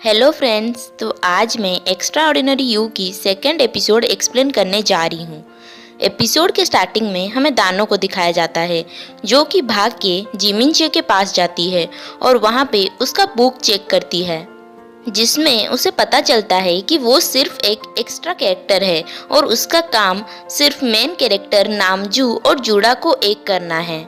Hello friends, तो आज मैं एक्स्ट्रा ऑर्डिनरी यू की सेकेंड एपिसोड एक्सप्लेन करने जा रही हूँ। एपिसोड के स्टार्टिंग में हमें दानो को दिखाया जाता है जो कि भाग के जिमिनचे के पास जाती है और वहाँ पे उसका बुक चेक करती है, जिसमें उसे पता चलता है कि वो सिर्फ एक एक्स्ट्रा कैरेक्टर है और उसका काम सिर्फ मेन कैरेक्टर नामजू और जूड़ा को एक करना है।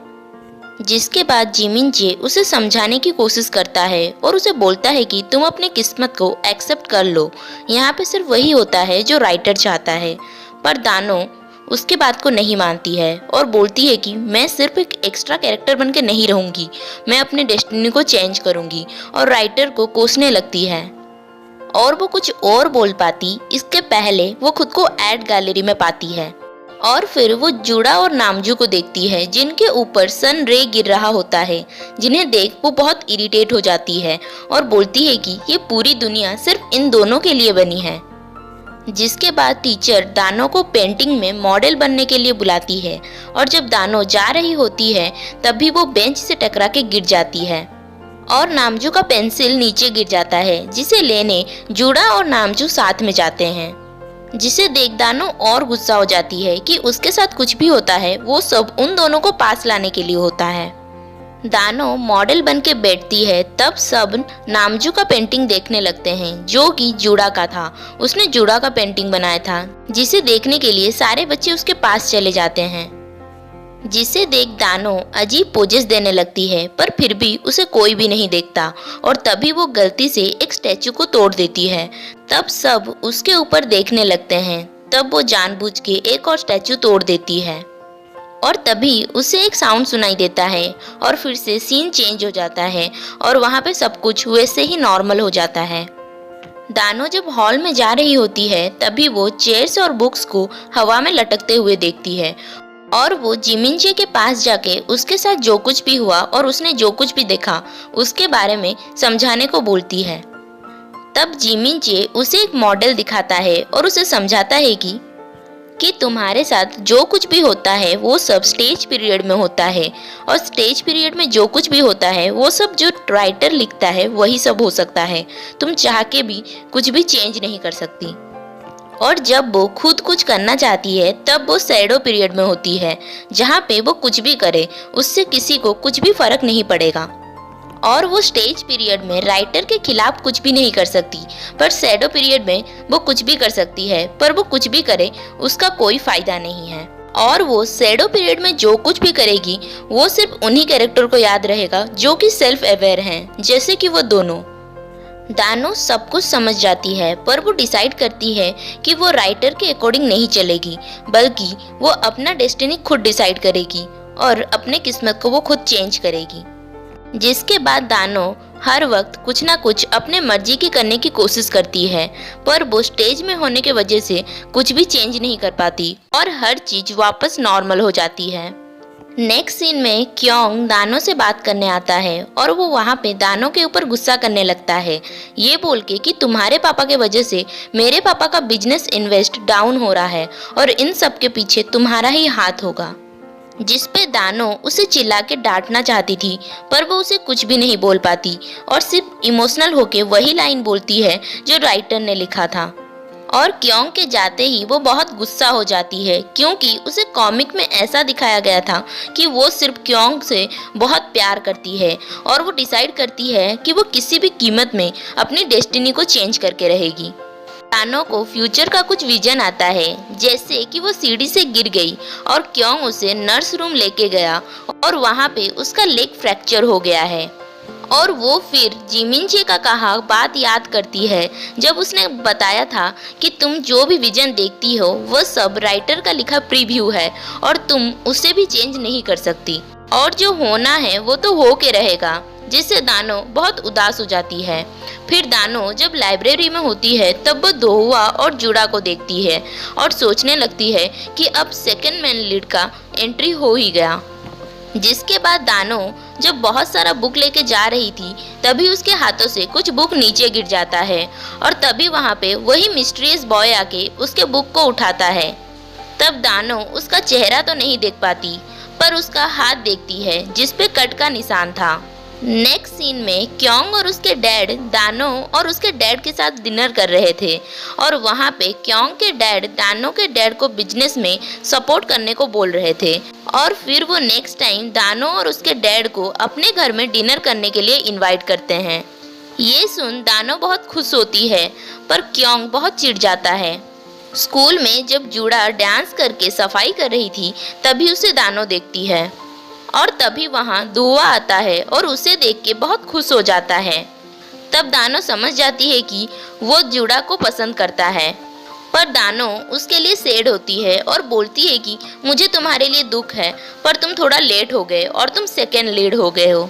जिसके बाद जिमिनचे उसे समझाने की कोशिश करता है और उसे बोलता है कि तुम अपनी किस्मत को एक्सेप्ट कर लो, यहाँ पे सिर्फ वही होता है जो राइटर चाहता है। पर दानो उसके बात को नहीं मानती है और बोलती है कि मैं सिर्फ एक एक्स्ट्रा कैरेक्टर बन के नहीं रहूँगी, मैं अपने डेस्टिनी को चेंज करूँगी, और राइटर को कोसने लगती है। और वो कुछ और बोल पाती इसके पहले वो खुद को एड गैलरी में पाती है और फिर वो जूड़ा और नामजू को देखती है जिनके ऊपर सन रे गिर रहा होता है, जिन्हें देख वो बहुत इरिटेट हो जाती है और बोलती है कि ये पूरी दुनिया सिर्फ इन दोनों के लिए बनी है। जिसके बाद टीचर दानो को पेंटिंग में मॉडल बनने के लिए बुलाती है और जब दानो जा रही होती है तभी वो बेंच से टकरा के गिर जाती है और नामजू का पेंसिल नीचे गिर जाता है, जिसे लेने जूड़ा और नामजू साथ में जाते हैं। जिसे देख दानो और गुस्सा हो जाती है कि उसके साथ कुछ भी होता है वो सब उन दोनों को पास लाने के लिए होता है। दानो मॉडल बन के बैठती है, तब सब नामजू का पेंटिंग देखने लगते हैं जो कि जूड़ा का था। उसने जूड़ा का पेंटिंग बनाया था, जिसे देखने के लिए सारे बच्चे उसके पास चले जाते हैं। जिसे देख दानो अजीब पोजेस देने लगती है, पर फिर भी उसे कोई भी नहीं देखता और तभी वो गलती से एक स्टैचू को तोड़ देती है। तब सब उसके ऊपर देखने लगते हैं, तब वो जानबूझ के एक और स्टैचू तोड़ देती है और तभी उसे एक साउंड सुनाई देता है और फिर से सीन चेंज हो जाता है और वहाँ पे सब कुछ वैसे ही नॉर्मल हो जाता है। दानो जब हॉल में जा रही होती है तभी वो चेयर्स और बुक्स को हवा में लटकते हुए देखती है और वो जिमिनचे के पास जाके उसके साथ जो कुछ भी हुआ और उसने जो कुछ भी देखा उसके बारे में समझाने को बोलती है। तब जिमिनचे उसे एक मॉडल दिखाता है और उसे समझाता है कि तुम्हारे साथ जो कुछ भी होता है वो सब स्टेज पीरियड में होता है और स्टेज पीरियड में जो कुछ भी होता है वो सब जो राइटर लिखता है वही सब हो सकता है, तुम चाह के भी कुछ भी चेंज नहीं कर सकती। और जब वो खुद कुछ करना चाहती है तब वो शैडो पीरियड में होती है, जहाँ पे वो कुछ भी करे उससे किसी को कुछ भी फर्क नहीं पड़ेगा। और वो स्टेज पीरियड में राइटर के खिलाफ कुछ भी नहीं कर सकती, पर शैडो पीरियड में वो कुछ भी कर सकती है, पर वो कुछ भी करे उसका कोई फायदा नहीं है। और वो शैडो पीरियड में जो कुछ भी करेगी वो सिर्फ उन्हीं कैरेक्टर को याद रहेगा जो कि सेल्फ अवेयर हैं, जैसे कि वो दोनों। दानो सब कुछ समझ जाती है, पर वो डिसाइड करती है कि वो राइटर के अकॉर्डिंग नहीं चलेगी, बल्कि वो अपना डेस्टिनी खुद डिसाइड करेगी और अपने किस्मत को वो खुद चेंज करेगी। जिसके बाद दानो हर वक्त कुछ ना कुछ अपने मर्जी की करने की कोशिश करती है, पर वो स्टेज में होने की वजह से कुछ भी चेंज नहीं कर पाती और हर चीज वापस नॉर्मल हो जाती है। नेक्स्ट सीन में क्योंग दानो से बात करने आता है और वो वहाँ पे दानो के ऊपर गुस्सा करने लगता है, ये बोल के कि तुम्हारे पापा के वजह से मेरे पापा का बिजनेस इन्वेस्ट डाउन हो रहा है और इन सब के पीछे तुम्हारा ही हाथ होगा। जिस पे दानो उसे चिल्ला के डांटना चाहती थी, पर वो उसे कुछ भी नहीं बोल पाती और सिर्फ इमोशनल होके वही लाइन बोलती है जो राइटर ने लिखा था। और क्योंग के जाते ही वो बहुत गुस्सा हो जाती है, क्योंकि उसे कॉमिक में ऐसा दिखाया गया था कि वो सिर्फ क्योंग से बहुत प्यार करती है और वो डिसाइड करती है कि वो किसी भी कीमत में अपनी डेस्टिनी को चेंज करके रहेगी। दानो को फ्यूचर का कुछ विजन आता है, जैसे कि वो सीढ़ी से गिर गई और क्योंग उसे नर्स रूम लेके गया और वहाँ पे उसका लेग फ्रैक्चर हो गया है। और वो फिर जिमिनचे का कहा बात याद करती है, जब उसने बताया था कि तुम जो भी विजन देखती हो वो सब राइटर का लिखा प्रीव्यू है और तुम उसे भी चेंज नहीं कर सकती और जो होना है वो तो हो के रहेगा। जिससे दानो बहुत उदास हो जाती है। फिर दानो जब लाइब्रेरी में होती है तब वो दोहुआ और जूड़ा को देखती है और सोचने लगती है कि अब सेकंड मैन लीड का एंट्री हो ही गया। जिसके बाद दानो जब बहुत सारा बुक लेके जा रही थी तभी उसके हाथों से कुछ बुक नीचे गिर जाता है और तभी वहाँ पे वही मिस्टीरियस बॉय आके उसके बुक को उठाता है। तब दानो उसका चेहरा तो नहीं देख पाती, पर उसका हाथ देखती है जिस पे कट का निशान था। नेक्स्ट सीन में क्योंग और उसके डैड दानो और उसके डैड के साथ डिनर कर रहे थे और वहाँ पे क्योंग के डैड दानो के डैड को बिजनेस में सपोर्ट करने को बोल रहे थे और फिर वो नेक्स्ट टाइम दानो और उसके डैड को अपने घर में डिनर करने के लिए इनवाइट करते हैं। ये सुन दानो बहुत खुश होती है पर क्योंग बहुत चिढ़ जाता है। स्कूल में जब जूड़ा डांस करके सफाई कर रही थी तभी उसे दानो देखती है और तभी वहाँ धुआं आता है और उसे देख के बहुत खुश हो जाता है। तब दानो समझ जाती है कि वो जूड़ा को पसंद करता है पर दानो उसके लिए सैड होती है और बोलती है कि मुझे तुम्हारे लिए दुख है पर तुम थोड़ा लेट हो गए और तुम सेकेंड लीड हो गए हो।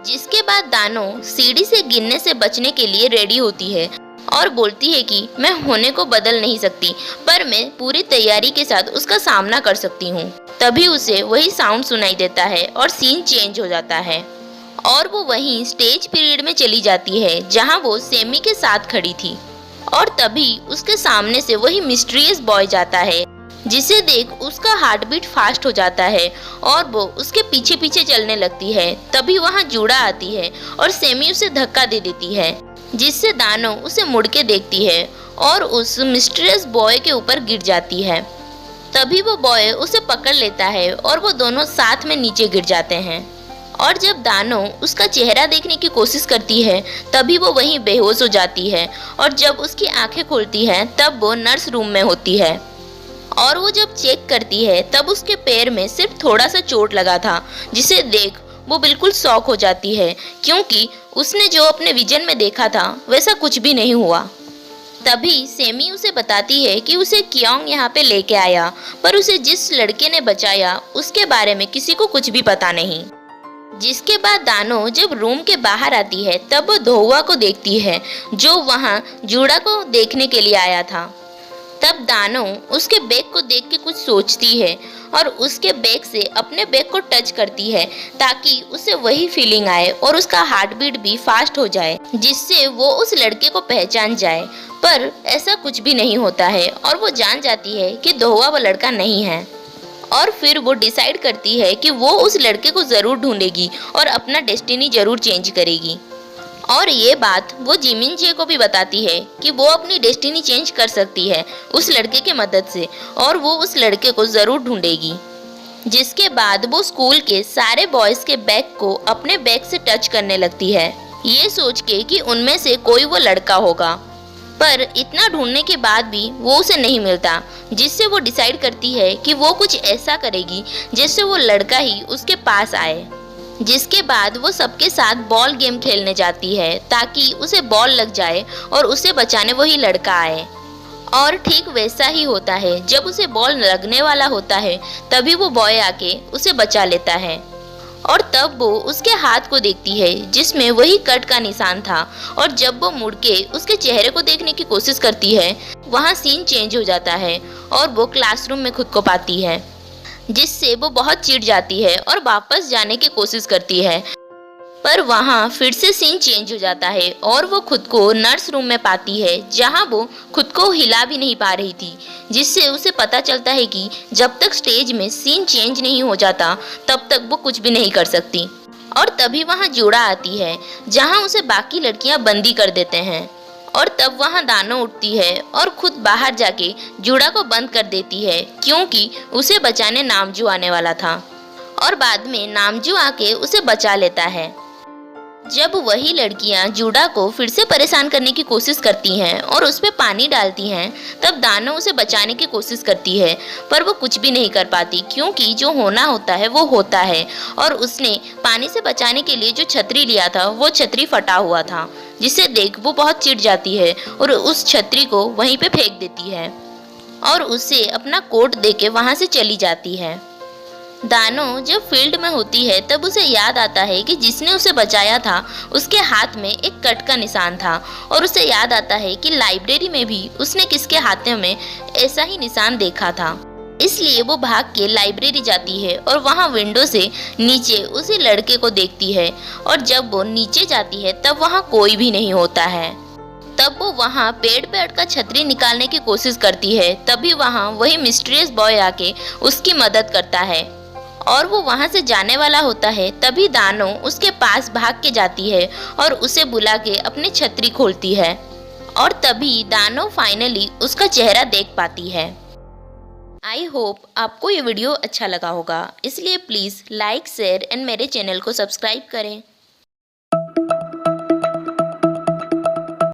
जिसके बाद दानो सीढ़ी से गिरने से बचने के लिए रेडी होती है और बोलती है कि मैं होने को बदल नहीं सकती पर मैं पूरी तैयारी के साथ उसका सामना कर सकती हूँ। तभी उसे वही साउंड सुनाई देता है और सीन चेंज हो जाता है और वो वहीं स्टेज पीरियड में चली जाती है जहाँ वो सेमी के साथ खड़ी थी और तभी उसके सामने से वही मिस्टीरियस बॉय जाता है जिसे देख उसका हार्ट बीट फास्ट हो जाता है और वो उसके पीछे पीछे चलने लगती है। तभी वहाँ जूड़ा आती है और सेमी उसे धक्का दे देती है जिससे दानो उसे मुड़ के देखती है और उस मिस्टीरियस बॉय के ऊपर गिर जाती है। तभी वो बॉय उसे पकड़ लेता है और वो दोनों साथ में नीचे गिर जाते हैं और जब दानो उसका चेहरा देखने की कोशिश करती है तभी वो वहीं बेहोश हो जाती है और जब उसकी आंखें खुलती हैं तब वो नर्स रूम में होती है और वो जब चेक करती है तब उसके पैर में सिर्फ थोड़ा सा चोट लगा था जिसे देख वो बिल्कुल शॉक हो जाती है क्योंकि उसने जो अपने विजन में देखा था वैसा कुछ भी नहीं हुआ। तभी सेमी उसे बताती है कि उसे क्योंग यहाँ पे लेके आया पर उसे जिस लड़के ने बचाया उसके बारे में किसी को कुछ भी पता नहीं। जिसके बाद दानो जब रूम के बाहर आती है तब वो धोवा को देखती है जो वहाँ जूड़ा को देखने के लिए आया था। तब दानो उसके बैग को देख के कुछ सोचती है और उसके बैग से अपने बैग को टच करती है ताकि उसे वही फीलिंग आए और उसका हार्ट बीट भी फास्ट हो जाए जिससे वो उस लड़के को पहचान जाए। पर ऐसा कुछ भी नहीं होता है और वो जान जाती है कि धोवा वो लड़का नहीं है और फिर वो डिसाइड करती है कि वो उस लड़के को ज़रूर ढूंढेगी और अपना डेस्टिनी ज़रूर चेंज करेगी। और ये बात वो जिमिन जे को भी बताती है कि वो अपनी डेस्टिनी चेंज कर सकती है उस लड़के के मदद से और वो उस लड़के को ज़रूर ढूंढेगी। जिसके बाद वो स्कूल के सारे बॉयज़ के बैग को अपने बैग से टच करने लगती है ये सोच के कि उनमें से कोई वो लड़का होगा। पर इतना ढूंढने के बाद भी वो उसे नहीं मिलता जिससे वो डिसाइड करती है कि वो कुछ ऐसा करेगी जिससे वो लड़का ही उसके पास आए। जिसके बाद वो सबके साथ बॉल गेम खेलने जाती है ताकि उसे बॉल लग जाए और उसे बचाने वही लड़का आए। और ठीक वैसा ही होता है, जब उसे बॉल लगने वाला होता है तभी वो बॉय आके उसे बचा लेता है और तब वो उसके हाथ को देखती है जिसमें वही कट का निशान था और जब वो मुड़ के उसके चेहरे को देखने की कोशिश करती है वहाँ सीन चेंज हो जाता है और वो क्लासरूम में खुद को पाती है जिससे वो बहुत चिढ़ जाती है और वापस जाने की कोशिश करती है। पर वहाँ फिर से सीन चेंज हो जाता है और वो खुद को नर्स रूम में पाती है जहाँ वो खुद को हिला भी नहीं पा रही थी जिससे उसे पता चलता है कि जब तक स्टेज में सीन चेंज नहीं हो जाता तब तक वो कुछ भी नहीं कर सकती। और तभी वहाँ जूड़ा आती है जहाँ उसे बाकी लड़कियाँ बंदी कर देते हैं और तब वहाँ दानो उठती है और खुद बाहर जाके जूड़ा को बंद कर देती है क्योंकि उसे बचाने नामजू आने वाला था और बाद में नामजू आके उसे बचा लेता है। जब वही लड़कियां जूड़ा को फिर से परेशान करने की कोशिश करती हैं और उस पर पानी डालती हैं तब दानो उसे बचाने की कोशिश करती है पर वो कुछ भी नहीं कर पाती क्योंकि जो होना होता है वो होता है और उसने पानी से बचाने के लिए जो छतरी लिया था वो छतरी फटा हुआ था जिसे देख वो बहुत चिढ़ जाती है और उस छतरी को वहीं पे फेंक देती है और उसे अपना कोट देके वहाँ से चली जाती है। दानो जब फील्ड में होती है तब उसे याद आता है कि जिसने उसे बचाया था उसके हाथ में एक कट का निशान था और उसे याद आता है कि लाइब्रेरी में भी उसने किसके हाथों में ऐसा ही निशान देखा था। इसलिए वो भाग के लाइब्रेरी जाती है और वहाँ विंडो से नीचे उसी लड़के को देखती है और जब वो नीचे जाती है तब वहाँ कोई भी नहीं होता है। तब वो वहाँ पेड़ पे अटका छतरी निकालने की कोशिश करती है तभी वहाँ वही मिस्टीरियस बॉय आके उसकी मदद करता है और वो वहाँ से जाने वाला होता है, तभी दानो उसके पास भाग के जाती है और उसे बुला के अपनी छतरी खोलती है और तभी दानो फाइनली उसका चेहरा देख पाती है। आई होप आपको ये वीडियो अच्छा लगा होगा, इसलिए प्लीज़ लाइक शेयर एंड मेरे चैनल को सब्सक्राइब करें।